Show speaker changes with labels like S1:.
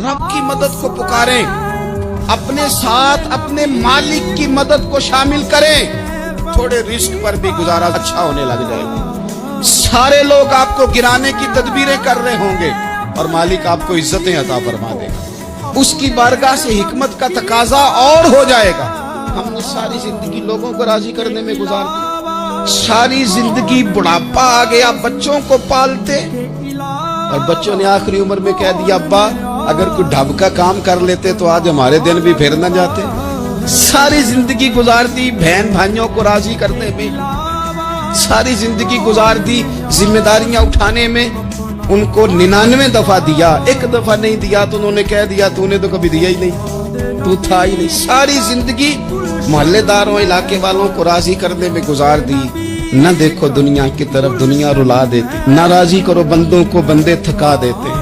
S1: रब की मदद को पुकारें, अपने साथ अपने मालिक की मदद को शामिल करें, थोड़े रिस्क पर भी गुजारा अच्छा होने लग जाएगा। सारे लोग आपको गिराने की तदबीरें कर रहे होंगे और मालिक आपको इज्जतें अता फरमा देगा। उसकी बारगाह से हिकमत का तकाजा और हो जाएगा। हमने सारी जिंदगी लोगों को राजी करने में गुजार दी, सारी जिंदगी बुढ़ापा आ गया बच्चों को पालते, और बच्चों ने आखिरी उम्र में कह दिया अब्बा अगर कोई ढब का काम कर लेते तो आज हमारे दिन भी फिर न जाते। सारी जिंदगी गुजार दी बहन भाइयों को राजी करने में, सारी जिंदगी गुजार दी जिम्मेदारियां उठाने में। उनको 99 दफा दिया, एक दफा नहीं दिया तो उन्होंने कह दिया तूने तो कभी दिया ही नहीं, तू था ही नहीं। सारी जिंदगी मोहल्लेदारों इलाके वालों को राजी करने में गुजार दी। न देखो दुनिया की तरफ, दुनिया रुला देती, न राजी करो बंदों को, बंदे थका देते।